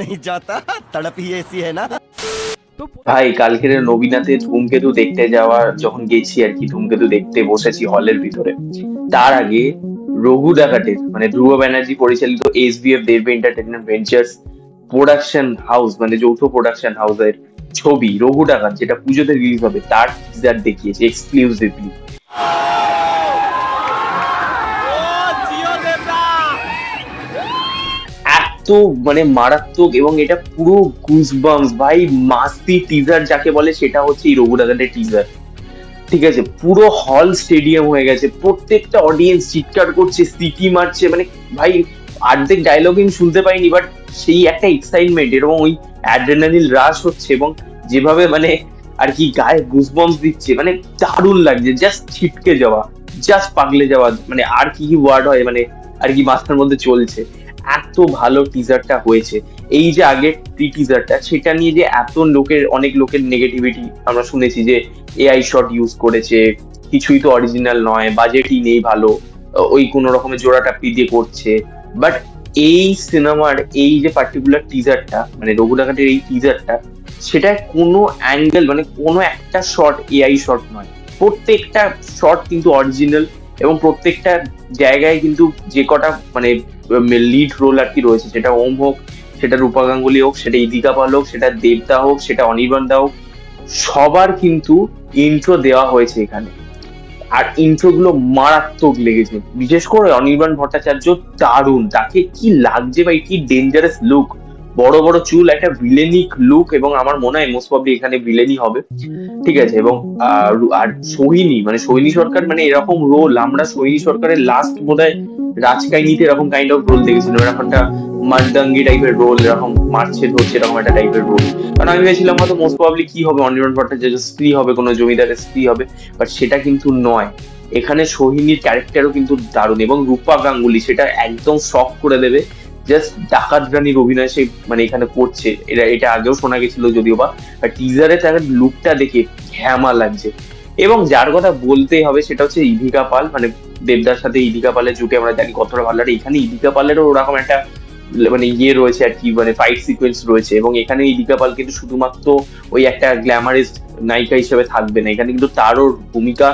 नहीं जाता, तड़प ही ऐसी है ना। ভাই কালকের নবীনাতে ধূমকেতু দেখতে যাওয়া যখন গেছি আর কি, ধূমকেতু দেখতে বসেছি হলের ভিতরে, তার আগে রঘু ডাকাতের মানে ধ্রুব ব্যানার্জি পরিচালিত এসবিএফ দেব এন্টারটেইনমেন্ট ভেঞ্চার্স প্রোডাকশন হাউস মানে যৌথ প্রোডাকশন হাউসের ছবি রঘু ডাকাত, যেটা পুজোতে রিলিজ হবে, তার টিজার দেখিয়েছে এক্সক্লুসিভলি। এত মানে মারাত্মক, এবং এটা পুরো গুজবাম্পস ভাই, মাস্তি টিজার যাকে বলে সেটা হচ্ছে এই রঘু ডাকাতের টিজার। ঠিক আছে, পুরো হল স্টেডিয়াম হয়ে গেছে, প্রত্যেকটা অডিয়েন্স চিৎকার করছে, সিটি মারছে, মানে ভাই অর্ধেক ডায়লগ আমি শুনতে পাইনি, বাট সেই একটা এক্সাইটমেন্ট এবং ওই অ্যাড্রেনালিন রাশ হচ্ছে, এবং যেভাবে মানে আর কি গায়ে গুজবম্পস দিচ্ছে, মানে দারুণ লাগছে, জাস্ট ছিটকে যাওয়া, জাস্ট পাগলে যাওয়া, মানে আর কি কি ওয়ার্ড হয় মানে আর কি মাথার মধ্যে চলছে। এত ভালো টিজারটা হয়েছে। এই যে আগের প্রি টিজারটা, সেটা নিয়ে যে এত লোকের, অনেক লোকের নেগেটিভিটি আমরা শুনেছি যে এআই শট ইউজ করেছে, কিছুই তো অরিজিনাল নয়, বাজেটই নেই ভালো, ওই কোনো রকমের জোড়াটাপি দিয়ে করছে। বাট এই সিনেমার এই যে পার্টিকুলার টিজারটা মানে রঘু ডাকাতের এই টিজারটা, সেটা কোনো অ্যাঙ্গেল মানে কোনো একটা শট এআই শট নয়, প্রত্যেকটা শট কিন্তু অরিজিনাল, এবং প্রত্যেকটা জায়গায় কিন্তু যে কটা মানে লিড রোল আর কি রয়েছে, সেটা ওম হোক, সেটা রূপা গাঙ্গুলি হোক, সেটা ইদিকা পাল হোক, সেটা দেবদা হোক, সেটা অনির্বাণ দা হোক, সবার কিন্তু ইন্ট্রো দেওয়া হয়েছে এখানে। আর ইন্ট্রো গুলো মারাত্মক লেগেছে, বিশেষ করে অনির্বাণ ভট্টাচার্য দারুণ, তাকে কি লাগছে ভাই, কি ডেঞ্জারাস লুক, বড় বড় চুল, একটা ভিলেনিক লুক, এবং আমার মনে হয় মোস্ট প্রবাবলি এখানে ভিলেনই হবে। ঠিক আছে, এবং আর সোহিনী মানে সোহিনী সরকার, মানে এরকম রোল আমরা সোহিনী সরকারের লাস্ট বোধহয় রাজকাহিনীতে এরকম কাইন্ড অফ রোল দেখেছিলাম, এরকম একটা মারদাঙ্গি টাইপের রোল, এরকম মারছে ধরছে এরকম একটা টাইপের রোল। কারণ আমি ভেবেছিলাম হয়তো মোস্ট প্রবাবলি কি হবে, অনির্বাণ ভট্টাচার্য স্ত্রী হবে, কোনো জমিদারের স্ত্রী হবে, বাট সেটা কিন্তু নয়। এখানে সোহিনীর ক্যারেক্টারও কিন্তু দারুণ, এবং রূপা গাঙ্গুলি সেটা একদম শক করে দেবে, জাস্ট ডাকাত রানীর অভিনয় সে মানে এখানে করছে, এটা আগেও শোনা গেছিল যদিও বা, টিজারে তার লুকটা দেখে ঘ্যামা লাগছে। এবং যার কথা বলতেই হবে সেটা হচ্ছে ইদিকা পাল, মানে দেবদার সাথে ইদিকা পালের জুটে আমরা জানি কতটা ভালো লাগে। এখানে ইদিকা পালেরও ওরকম একটা মানে ইয়ে রয়েছে আর কি, মানে ফাইট সিকোয়েন্স রয়েছে, এবং এখানে ইদিকা পাল কিন্তু শুধুমাত্র ওই একটা গ্ল্যামারাস নায়িকা হিসেবে থাকবে না, এখানে কিন্তু তারও ভূমিকা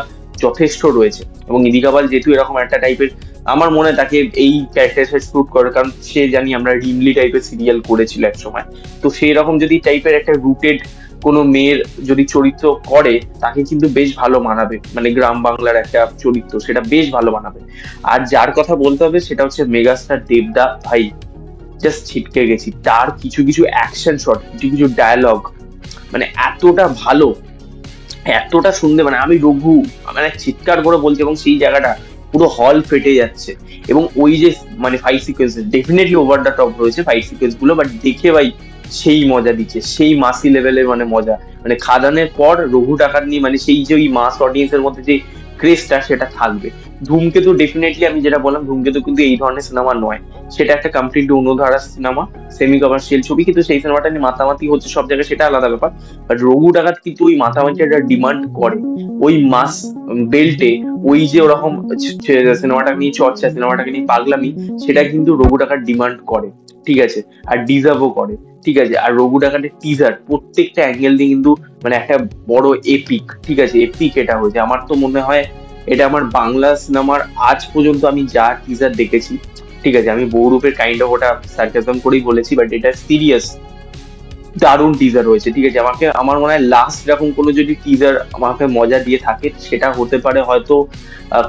যথেষ্ট রয়েছে। এবং ইদিকা পাল যেহেতু এরকম একটা টাইপের, আমার মনে হয় তাকে এই ক্যারেক্টার শুট করে, কারণ সে জানি আমরা রিমলি টাইপের সিরিয়াল করেছিল এক সময়, তো সেই রকম যদি টাইপের একটা রুটেড কোনো মেয়ের যদি চরিত্র করে, তাকে কিন্তু বেশ ভালো মানাবে, মানে গ্রাম বাংলার একটা চরিত্র, সেটা বেশ ভালো মানাবে। আর যার কথা বলতে হবে সেটা হচ্ছে মেগাস্টার দেবদা ভাই, জাস্ট ছিটকে গেছি, তার কিছু কিছু অ্যাকশন শট, কিছু কিছু ডায়ালগ মানে এতটা ভালো, এতটা শুনতে মানে আমি রঘু মানে চিৎকার করে বলছি, এবং সেই জায়গাটা পুরো হল ফেটে যাচ্ছে। এবং ওই যে মানে fight sequence definitely over the top রয়েছে ফাইট সিকোয়েন্স গুলো, বাট দেখে ভাই সেই মজা দিচ্ছে, সেই মাসি লেভেলের মানে মজা, মানে খাদানের পর রঘু ডাকাত নিয়ে মানে সেই যে ওই মাস অডিয়েন্সের মধ্যে যে ক্রেজটা সেটা থাকবে। ধূমকেতু ডেফিনেটলি আমি যেটা বললাম, ধূমকেতু কিন্তু এই ধরনের সিনেমা নয়, সেটা একটা কমপ্লিটলি অন্য ধারার সিনেমা, সেমি কমার্শিয়াল ছবি, কিন্তু সেই সিনেমাটা নিয়ে মাতামাতি হচ্ছে সব জায়গায়, সেটা আলাদা ব্যাপার। বাট রঘু ডাকাত কিন্তু ওই মাতামাতি একটা ডিমান্ড করে, ওই মাস বেল্টে ওই যে ওরকম সিনেমাটা নিয়ে চর্চা, সিনেমাটাকে নিয়ে পাগলামি, সেটা কিন্তু রঘু ডাকাত ডিমান্ড করে, ঠিক আছে, আর ডিজার্ভও করে, ঠিক আছে। আর রঘু ডাকাতের টিজার প্রত্যেকটা অ্যাঙ্গেল দিয়ে কিন্তু মানে একটা বড় এপিক, ঠিক আছে, এপিক এটা হয়েছে। আমার তো মনে হয় এটা আমার বাংলা সিনেমার আজ পর্যন্ত আমি যা টিজার দেখেছি, ঠিক আছে, আমি বহুরূপের কাইন্ড অফ ওটা সার্কাজম করেই বলেছি, বাট এটা সিরিয়াস দারুণ টিজার হয়েছে, ঠিক আছে। আমাকে আমার মনে হয় লাস্ট এরকম কোনো যদি টিজার আমাকে মজা দিয়ে থাকে, সেটা হতে পারে হয়তো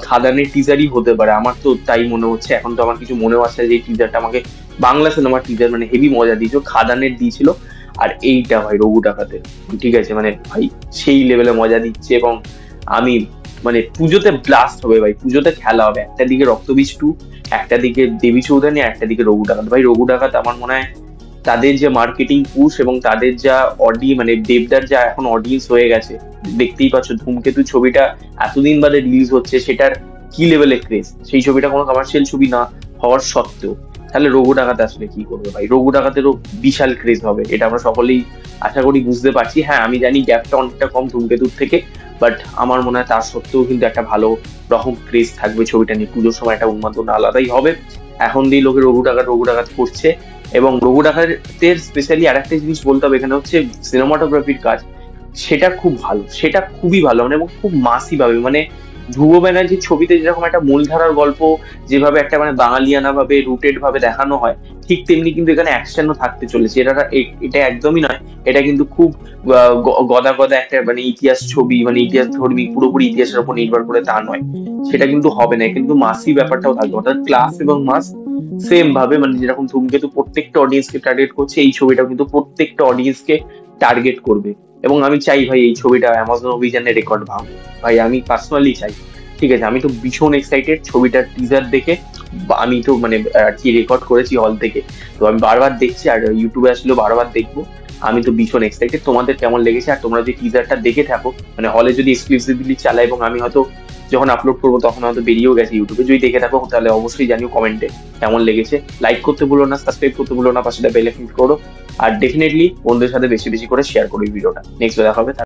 খাদানের টিজারই হতে পারে, আমার তো তাই মনে হচ্ছে। এখন তো আমার কিছু মনেও আসছে যে টিজারটা আমাকে বাংলা সিনেমার টিজার মানে হেভি মজা দিয়েছিল, খাদানের দিয়েছিল, আর এইটা ভাই রঘু ডাকাতের, ঠিক আছে, মানে ভাই সেই লেভেলে মজা দিচ্ছে। এবং আমি মানে পুজোতে ব্লাস্ট হবে ভাই, পুজোতে খেলা হবে, একটা দিকে রক্তবীজ 2, একটা দিকে দেবী চৌধুরী, একটা দিকে রঘু ডাকাত। ভাই রঘু ডাকাত আমার মনে হয় তাদের যে মার্কেটিং পুশ এবং তাদের যা মানে দেবদার যা এখন অডিয়েন্স হয়ে গেছে, দেখতেই পাচ্ছ ধূমকেতু ছবিটা এতদিন বাদে রিলিজ হচ্ছে, সেটার কি লেভেলের ক্রেজ, সেই ছবিটা কোনো কমার্শিয়াল ছবি না হওয়ার সত্ত্বেও, তাহলে রঘু ডাকাত আসলে কি করবে ভাই, রঘু ডাকাতেরও বিশাল ক্রেজ হবে, এটা আমরা সকলেই আশা করি বুঝতে পারছি। হ্যাঁ আমি জানি গ্যাপটা অনেকটা কম ধূমকেতুর থেকে, বাট আমার মনে হয় তার সত্ত্বেও কিন্তু একটা ভালো রকম ক্রেজ থাকবে ছবিটা নিয়ে, পুজোর সময় একটা উন্মাদনা আলাদাই হবে। এখন দিয়ে লোকে রঘু ডাকাত করছে। এবং রঘু ডাকাতের স্পেশালি আরেকটা জিনিস বলতে হবে, এখানে হচ্ছে সিনেমাটোগ্রাফির কাজ, সেটা খুব ভালো, সেটা খুবই ভালো, মানে এবং খুব মাসি ভাবে, মানে ধ্রুব ব্যানার্জির ছবিতে যেরকম একটা মূলধারার গল্প যেভাবে একটা মানে বাঙালিয়ানা ভাবে রুটেড ভাবে দেখানো হয়, ঠিক তেমনি কিন্তু এখানে অ্যাকশনও থাকতে চলেছে। এটা একদমই নয়, এটা কিন্তু খুব গদা গদা একটা মানে ইতিহাস ছবি, মানে ইতিহাস ধর্মী পুরোপুরি ইতিহাসের উপর নির্ভর করে তা নয়, সেটা কিন্তু হবে না। কিন্তু মাসি ব্যাপারটাও থাকবে, অর্থাৎ ক্লাস এবং মাস সেম ভাবে, মানে যেরকম ধূমকেতু প্রত্যেকটা অডিয়েন্সকে টার্গেট করছে, এই ছবিটাও কিন্তু প্রত্যেকটা অডিয়েন্সকে টার্গেট করবে। এবং আমি চাই ভাই এই ছবিটা অ্যামাজন অভিযানে রেকর্ড ভাঙ, ভাই আমি পার্সোনালি চাই। ঠিক আছে, আমি তো ভীষণ এক্সাইটেড ছবিটার টিজার দেখে। আমি তো মানে কি রেকর্ড করেছি হল থেকে, তো আমি বারবার দেখছি, আর ইউটিউবে আসলেও বারবার দেখবো। আমি তো ভীষণ এক্সাইটেড, তোমাদের কেমন লেগেছে? আর তোমরা যদি টিজারটা দেখে থাকো, মানে হলে যদি এক্সক্লুসিভলি চালাই, এবং আমি হয়তো যখন আপলোড করবো তখন হয়তো বেরিয়েও গেছে ইউটিউবে, যদি দেখে থাকো তাহলে অবশ্যই জানিও কমেন্টে কেমন লেগেছে। লাইক করতে ভুলো না, সাবস্ক্রাইব করতে ভুলো না, পাশে বেল আইকন করো, আর ডেফিনেটলি বন্ধুদের সাথে বেশি বেশি করে শেয়ার করো এই ভিডিওটা। নেক্সট দেখা হবে।